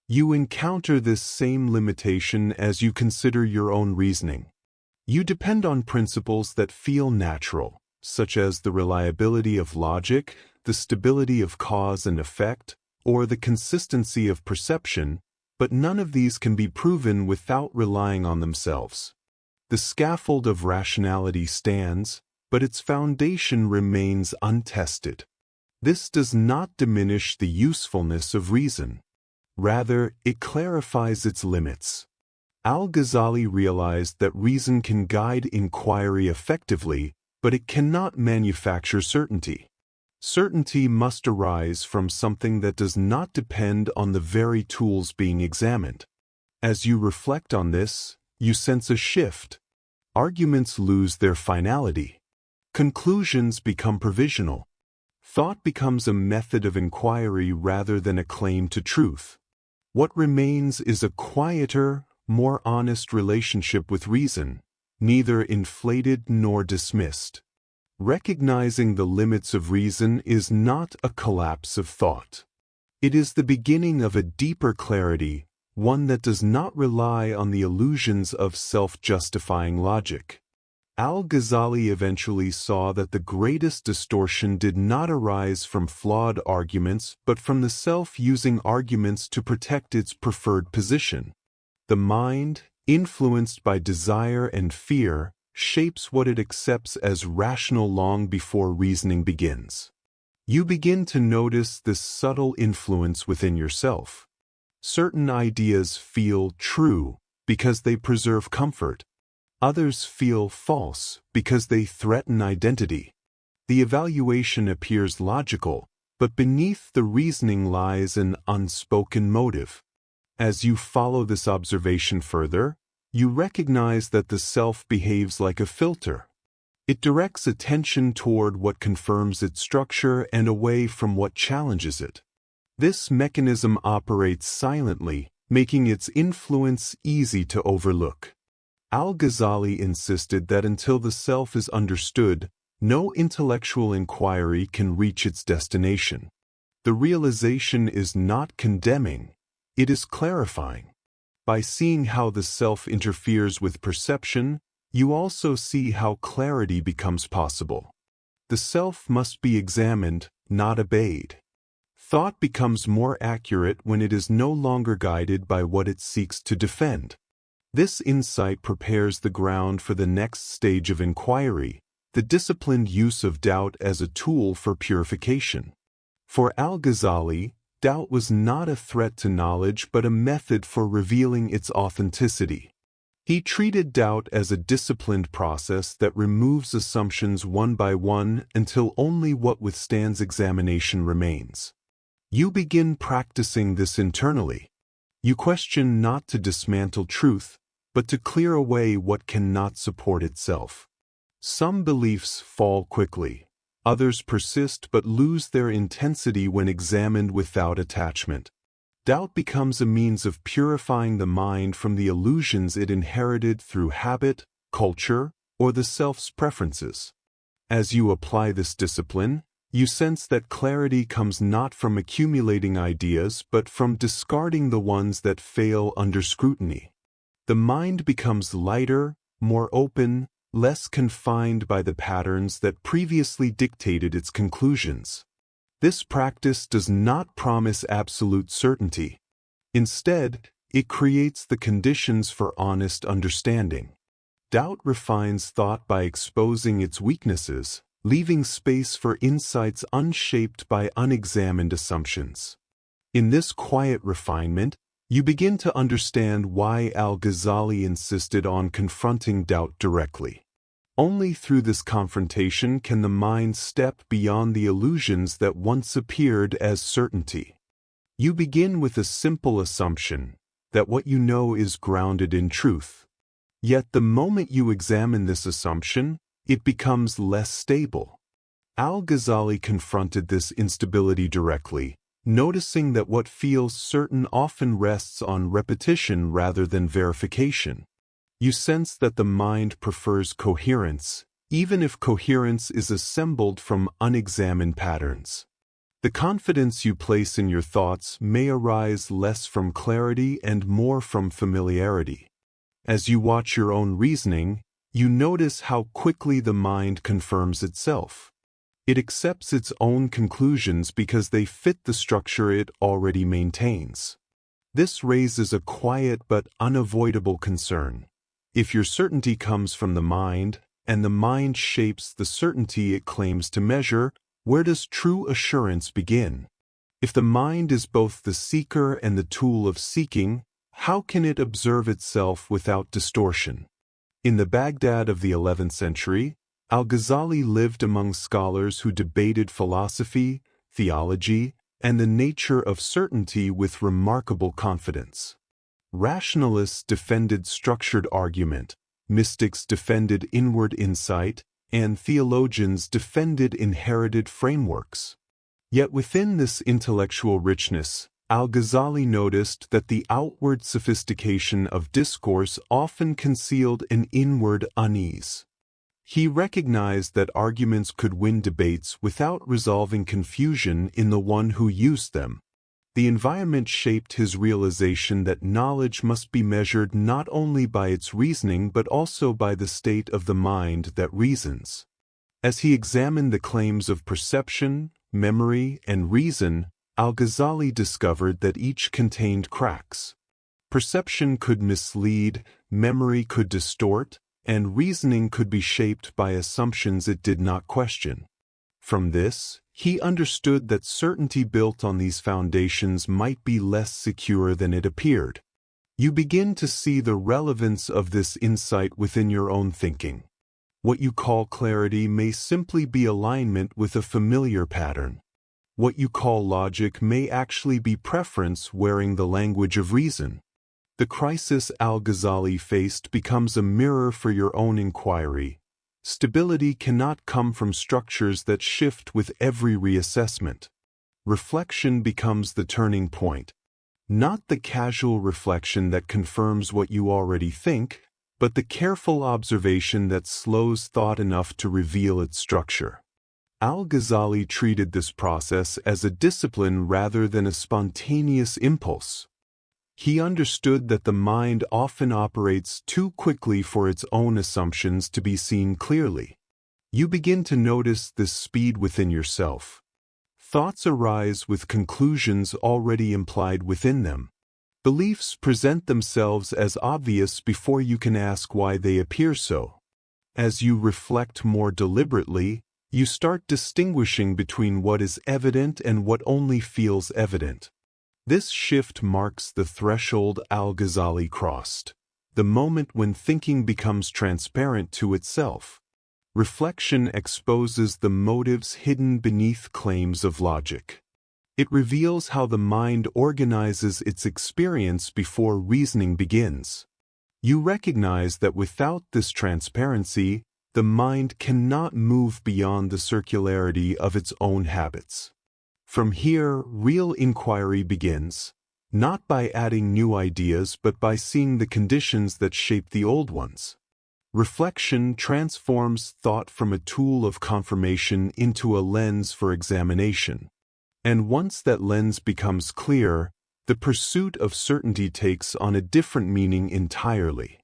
You encounter this same limitation as you consider your own reasoning. You depend on principles that feel natural, such as the reliability of logic, the stability of cause and effect, or the consistency of perception, but none of these can be proven without relying on themselves. The scaffold of rationality stands, but its foundation remains untested. This does not diminish the usefulness of reason. Rather, it clarifies its limits. Al Ghazali realized that reason can guide inquiry effectively, but it cannot manufacture certainty. Certainty must arise from something that does not depend on the very tools being examined. As you reflect on this, you sense a shift. Arguments lose their finality. Conclusions become provisional. Thought becomes a method of inquiry rather than a claim to truth. What remains is a quieter, more honest relationship with reason, neither inflated nor dismissed. Recognizing the limits of reason is not a collapse of thought. It is the beginning of a deeper clarity, one that does not rely on the illusions of self-justifying logic. Al Ghazali eventually saw that the greatest distortion did not arise from flawed arguments but from the self using arguments to protect its preferred position. The mind, influenced by desire and fear, shapes what it accepts as rational long before reasoning begins. You begin to notice this subtle influence within yourself. Certain ideas feel true because they preserve comfort. Others feel false because they threaten identity. The evaluation appears logical, but beneath the reasoning lies an unspoken motive. As you follow this observation further, you recognize that the self behaves like a filter. It directs attention toward what confirms its structure and away from what challenges it. This mechanism operates silently, making its influence easy to overlook. Al Ghazali insisted that until the self is understood, no intellectual inquiry can reach its destination. The realization is not condemning, it is clarifying. By seeing how the self interferes with perception, you also see how clarity becomes possible. The self must be examined, not obeyed. Thought becomes more accurate when it is no longer guided by what it seeks to defend. This insight prepares the ground for the next stage of inquiry, the disciplined use of doubt as a tool for purification. For Al Ghazali, doubt was not a threat to knowledge but a method for revealing its authenticity. He treated doubt as a disciplined process that removes assumptions one by one until only what withstands examination remains. You begin practicing this internally. You question not to dismantle truth, but to clear away what cannot support itself. Some beliefs fall quickly. Others persist but lose their intensity when examined without attachment. Doubt becomes a means of purifying the mind from the illusions it inherited through habit, culture, or the self's preferences. As you apply this discipline, you sense that clarity comes not from accumulating ideas but from discarding the ones that fail under scrutiny. The mind becomes lighter, more open, less confined by the patterns that previously dictated its conclusions. This practice does not promise absolute certainty. Instead, it creates the conditions for honest understanding. Doubt refines thought by exposing its weaknesses, leaving space for insights unshaped by unexamined assumptions. In this quiet refinement, you begin to understand why Al Ghazali insisted on confronting doubt directly. Only through this confrontation can the mind step beyond the illusions that once appeared as certainty. You begin with a simple assumption, that what you know is grounded in truth. Yet the moment you examine this assumption, it becomes less stable. Al Ghazali confronted this instability directly, noticing that what feels certain often rests on repetition rather than verification. You sense that the mind prefers coherence, even if coherence is assembled from unexamined patterns. The confidence you place in your thoughts may arise less from clarity and more from familiarity. As you watch your own reasoning, you notice how quickly the mind confirms itself. It accepts its own conclusions because they fit the structure it already maintains. This raises a quiet but unavoidable concern. If your certainty comes from the mind, and the mind shapes the certainty it claims to measure, where does true assurance begin? If the mind is both the seeker and the tool of seeking, how can it observe itself without distortion? In the Baghdad of the 11th century, Al Ghazali lived among scholars who debated philosophy, theology, and the nature of certainty with remarkable confidence. Rationalists defended structured argument, mystics defended inward insight, and theologians defended inherited frameworks. Yet within this intellectual richness, Al Ghazali noticed that the outward sophistication of discourse often concealed an inward unease. He recognized that arguments could win debates without resolving confusion in the one who used them. The environment shaped his realization that knowledge must be measured not only by its reasoning but also by the state of the mind that reasons. As he examined the claims of perception, memory, and reason, Al Ghazali discovered that each contained cracks. Perception could mislead, memory could distort, and reasoning could be shaped by assumptions it did not question. From this, he understood that certainty built on these foundations might be less secure than it appeared. You begin to see the relevance of this insight within your own thinking. What you call clarity may simply be alignment with a familiar pattern. What you call logic may actually be preference wearing the language of reason. The crisis Al Ghazali faced becomes a mirror for your own inquiry. Stability cannot come from structures that shift with every reassessment. Reflection becomes the turning point. Not the casual reflection that confirms what you already think, but the careful observation that slows thought enough to reveal its structure. Al Ghazali treated this process as a discipline rather than a spontaneous impulse. He understood that the mind often operates too quickly for its own assumptions to be seen clearly. You begin to notice this speed within yourself. Thoughts arise with conclusions already implied within them. Beliefs present themselves as obvious before you can ask why they appear so. As you reflect more deliberately, you start distinguishing between what is evident and what only feels evident. This shift marks the threshold Al Ghazali crossed, the moment when thinking becomes transparent to itself. Reflection exposes the motives hidden beneath claims of logic. It reveals how the mind organizes its experience before reasoning begins. You recognize that without this transparency, the mind cannot move beyond the circularity of its own habits. From here, real inquiry begins, not by adding new ideas but by seeing the conditions that shape the old ones. Reflection transforms thought from a tool of confirmation into a lens for examination. And once that lens becomes clear, the pursuit of certainty takes on a different meaning entirely.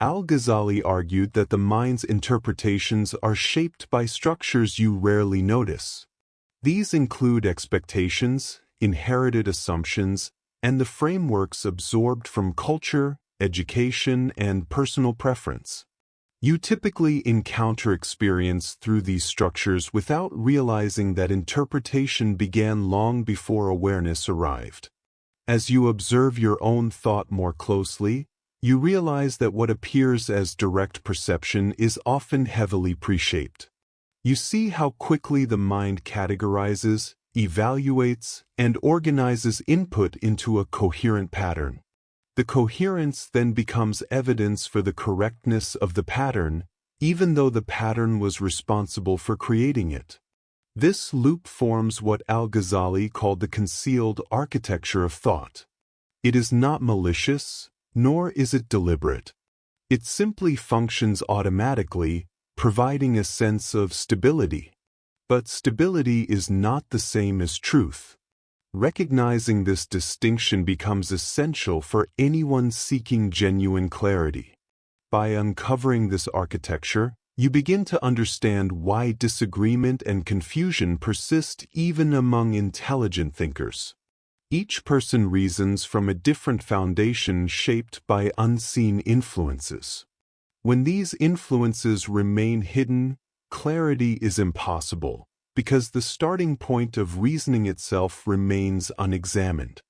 Al Ghazali argued that the mind's interpretations are shaped by structures you rarely notice. These include expectations, inherited assumptions, and the frameworks absorbed from culture, education, and personal preference. You typically encounter experience through these structures without realizing that interpretation began long before awareness arrived. As you observe your own thought more closely, you realize that what appears as direct perception is often heavily pre-shaped. You see how quickly the mind categorizes, evaluates, and organizes input into a coherent pattern. The coherence then becomes evidence for the correctness of the pattern, even though the pattern was responsible for creating it. This loop forms what Al Ghazali called the concealed architecture of thought. It is not malicious, nor is it deliberate. It simply functions automatically, providing a sense of stability. But stability is not the same as truth. Recognizing this distinction becomes essential for anyone seeking genuine clarity. By uncovering this architecture, you begin to understand why disagreement and confusion persist even among intelligent thinkers. Each person reasons from a different foundation shaped by unseen influences. When these influences remain hidden, clarity is impossible, because the starting point of reasoning itself remains unexamined.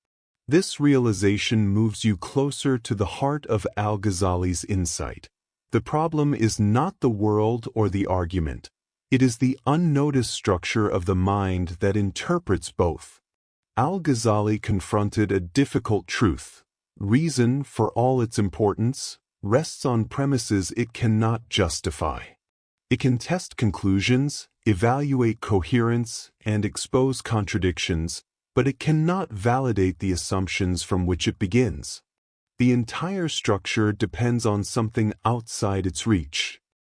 This realization moves you closer to the heart of Al Ghazali's insight. The problem is not the world or the argument. It is the unnoticed structure of the mind that interprets both. Al Ghazali confronted a difficult truth. Reason, for all its importance, rests on premises it cannot justify. It can test conclusions, evaluate coherence, and expose contradictions, but it cannot validate the assumptions from which it begins. The entire structure depends on something outside its reach.